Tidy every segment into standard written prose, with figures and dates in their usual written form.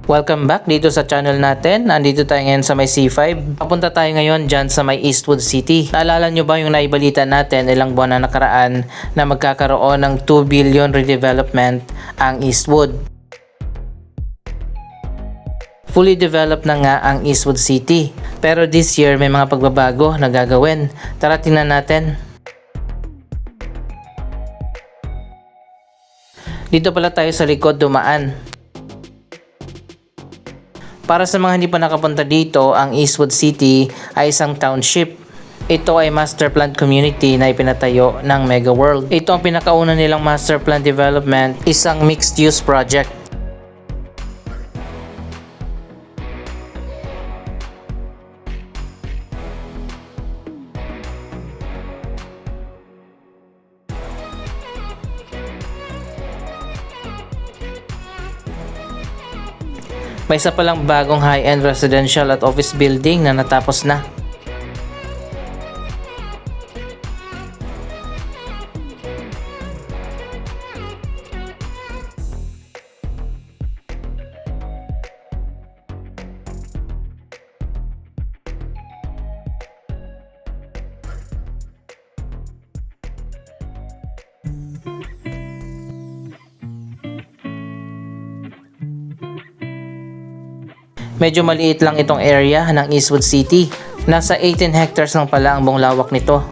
Welcome back dito sa channel natin. Nandito tayo ngayon sa may C5. Papunta tayo ngayon dyan sa may Eastwood City. Naalala nyo ba yung naibalita natin ilang buwan na nakaraan na magkakaroon ng 2 billion redevelopment ang Eastwood? Fully developed na nga ang Eastwood City. Pero this year may mga pagbabago na gagawin. Tara tingnan natin. Dito pala tayo sa likod dumaan. Para sa mga hindi pa nakapunta dito, ang Eastwood City ay isang township. Ito ay master plan community na ipinatayo ng Mega World. Ito ang pinakauna nilang master plan development, isang mixed use project. May isa palang bagong high-end residential at office building na natapos na. Medyo maliit lang itong area ng Eastwood City. Nasa 18 hectares lang pala ang buong lawak nito.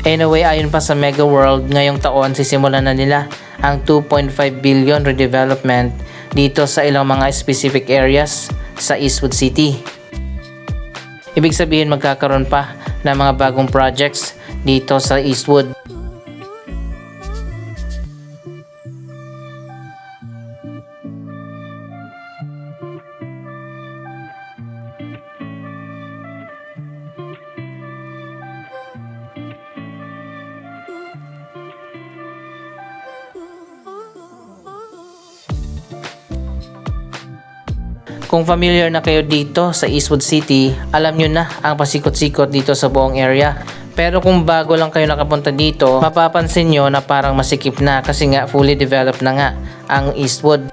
Anyway, ayon pa sa Mega World, ngayong taon sisimulan na nila ang 2.5 billion redevelopment dito sa ilang mga specific areas sa Eastwood City. Ibig sabihin magkakaroon pa ng mga bagong projects dito sa Eastwood. Kung familiar na kayo dito sa Eastwood City, alam nyo na ang pasikot-sikot dito sa buong area. Pero kung bago lang kayo nakapunta dito, mapapansin nyo na parang masikip na kasi nga fully developed na nga ang Eastwood.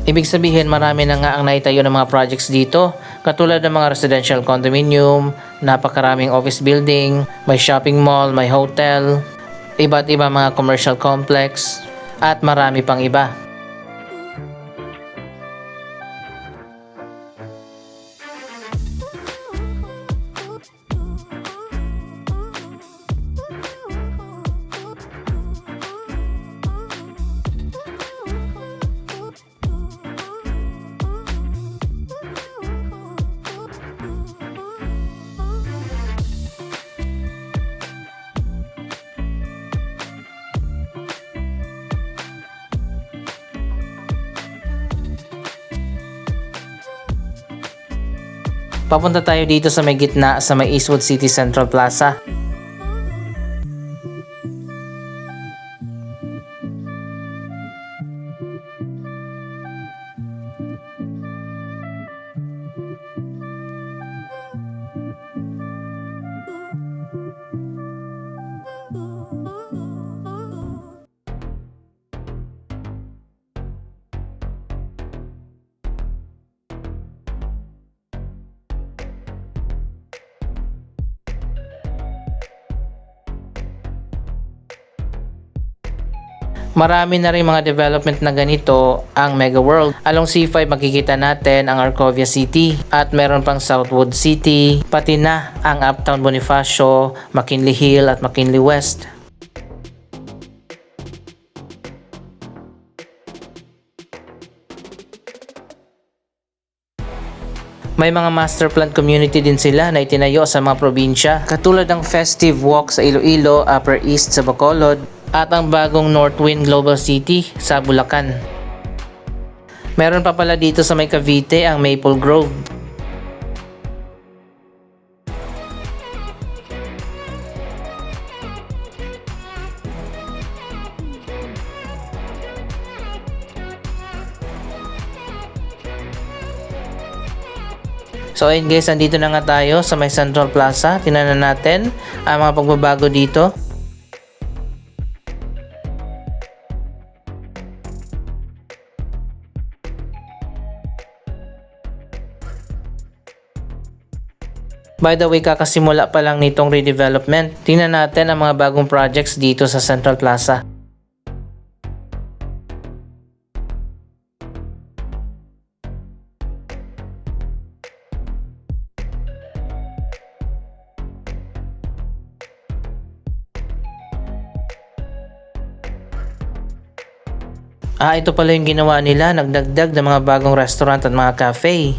Ibig sabihin marami na nga ang naitayo ng mga projects dito, katulad ng mga residential condominium, napakaraming office building, may shopping mall, may hotel, iba't iba mga commercial complex, at marami pang iba. Papunta tayo dito sa may gitna sa may Eastwood City Central Plaza. Marami na rin mga development na ganito ang Mega World. Along C5 makikita natin ang Arcovia City at meron pang Southwood City, pati na ang Uptown Bonifacio, McKinley Hill at McKinley West. May mga master plan community din sila na itinayo sa mga probinsya, katulad ng Festive Walk sa Iloilo, Upper East sa Bacolod, at ang bagong Northwind Global City sa Bulacan. Meron pa pala dito sa may Cavite ang Maple Grove. So ayun guys, andito na nga tayo sa may Central Plaza. Tingnan na natin ang mga pagbabago dito. By the way, kakasimula pa lang nitong redevelopment. Tingnan natin ang mga bagong projects dito sa Central Plaza. Ito pala yung ginawa nila, nagdagdag ng mga bagong restaurant at mga cafe.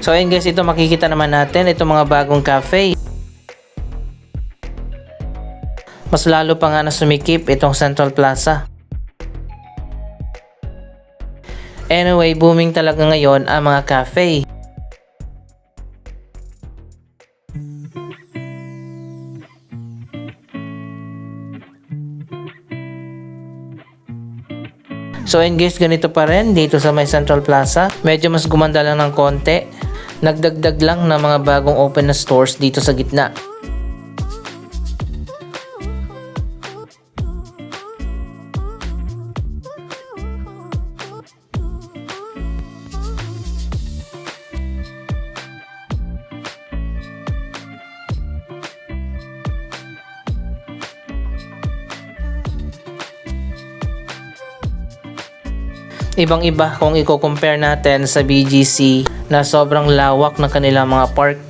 So ayun guys, ito makikita naman natin itong mga bagong cafe. Mas lalo pa nga na sumikip itong Central Plaza. Anyway, booming talaga ngayon ang mga cafe. So ayun guys, ganito pa rin dito sa may Central Plaza. Medyo mas gumanda lang ng konti. Nagdagdag lang ng mga bagong open na stores dito sa gitna. Ibang-iba kung i-compare natin sa BGC na sobrang lawak ng kanilang mga park.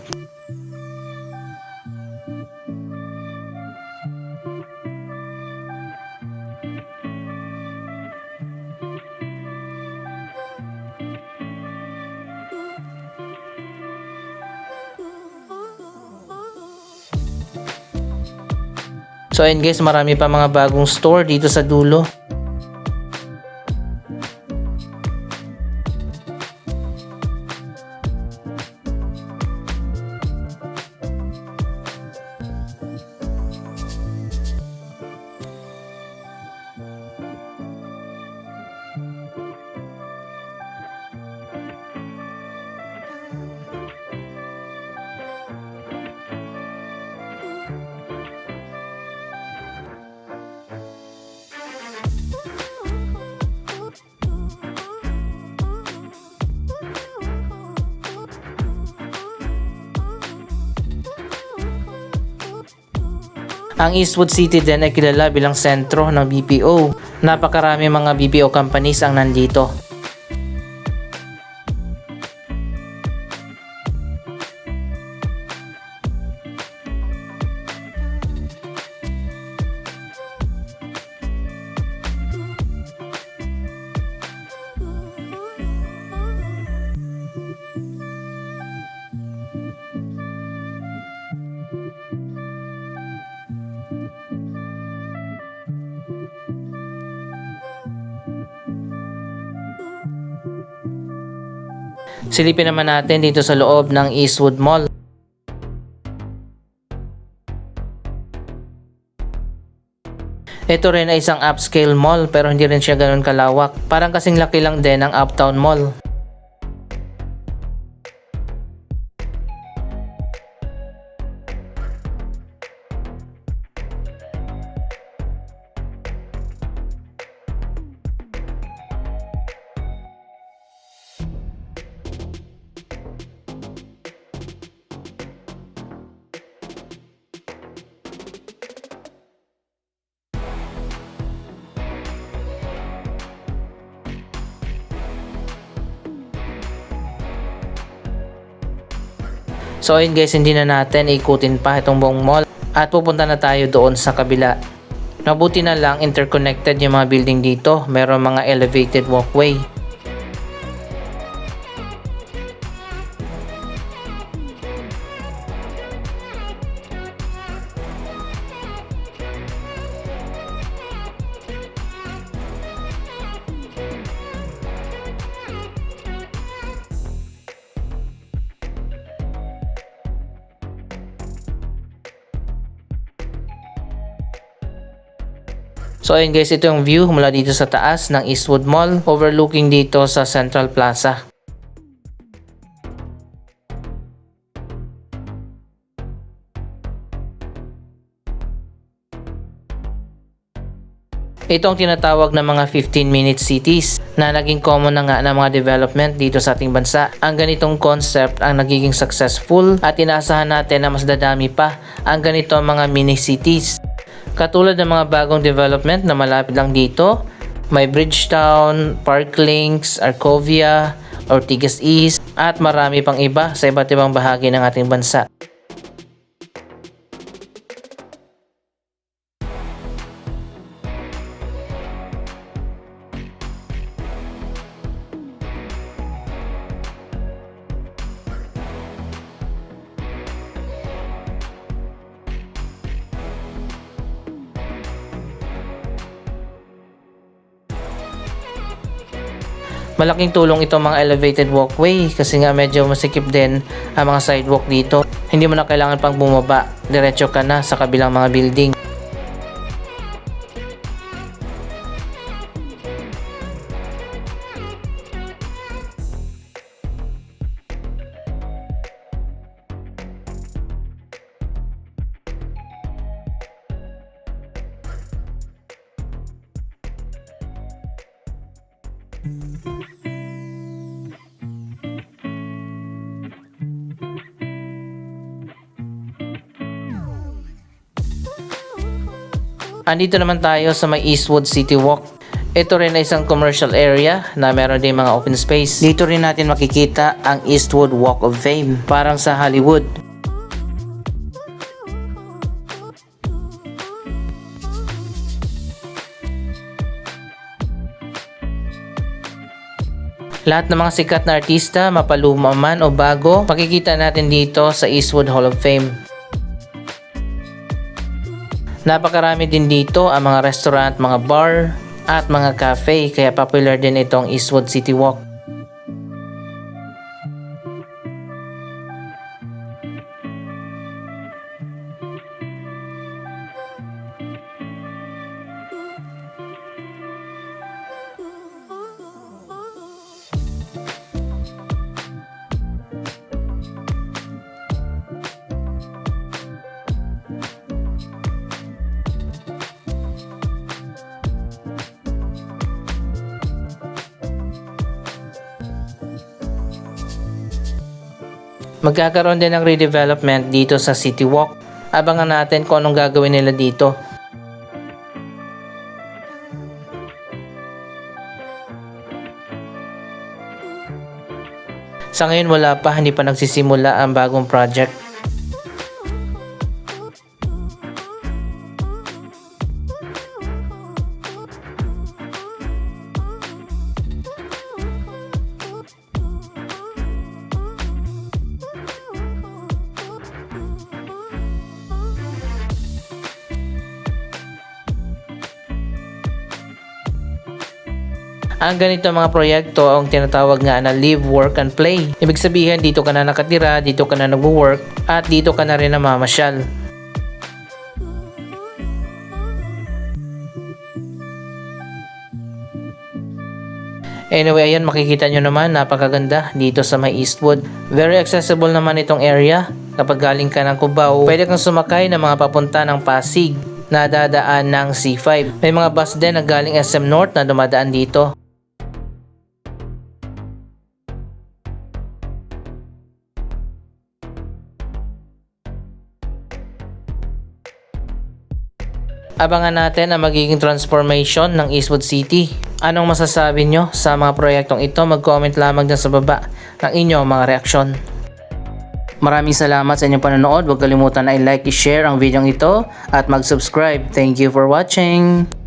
So ayun guys, marami pa mga bagong store dito sa dulo. Ang Eastwood City din ay kilala bilang sentro ng BPO. Napakarami mga BPO companies ang nandito. Silipin naman natin dito sa loob ng Eastwood Mall. Ito rin ay isang upscale mall pero hindi rin siya ganoon kalawak. Parang kasing laki lang din ng Uptown Mall. So ayun guys, hindi na natin ikutin pa itong buong mall at pupunta na tayo doon sa kabila. Mabuti na lang interconnected yung mga building dito, meron mga elevated walkway. So ayun guys, ito yung view mula dito sa taas ng Eastwood Mall, overlooking dito sa Central Plaza. Ito ang tinatawag na mga 15-minute cities na naging common na nga ng mga development dito sa ating bansa. Ang ganitong concept ang nagiging successful at inaasahan natin na mas dadami pa ang ganito mga mini cities. Katulad ng mga bagong development na malapit lang dito, may Bridgetown, Parklinks, Arcovia, Ortigas East, at marami pang iba sa iba't ibang bahagi ng ating bansa. Malaking tulong itong mga elevated walkway kasi nga medyo masikip din ang mga sidewalk dito. Hindi mo na kailangan pang bumaba, diretso ka na sa kabilang mga building. Andito naman tayo sa may Eastwood City Walk. Ito rin ay isang commercial area na meron din mga open space. Dito rin natin makikita ang Eastwood Walk of Fame, parang sa Hollywood. Lahat ng mga sikat na artista, mapaluma man o bago, makikita natin dito sa Eastwood Hall of Fame. Napakarami din dito ang mga restaurant, mga bar at mga cafe, kaya popular din itong Eastwood City Walk. Magkakaroon din ng redevelopment dito sa City Walk. Abangan natin kung anong gagawin nila dito. Sa ngayon wala pa, hindi pa nagsisimula ang bagong project. Ang ganito mga proyekto ang tinatawag nga na live, work, and play. Ibig sabihin, dito ka na nakatira, dito ka na nag-work, at dito ka na rin namamasyal. Anyway, ayan makikita nyo naman, napakaganda dito sa may Eastwood. Very accessible naman itong area. Kapag galing ka ng Cubao, pwede kang sumakay ng mga papunta ng Pasig na dadaan ng C5. May mga bus din na galing SM North na dumadaan dito. Abangan natin ang magiging transformation ng Eastwood City. Anong masasabi nyo sa mga proyektong ito? Mag-comment lamang dyan sa baba ng inyong mga reaksyon. Maraming salamat sa inyong panonood. Huwag kalimutan na i-like, i-share ang video ito at mag-subscribe. Thank you for watching.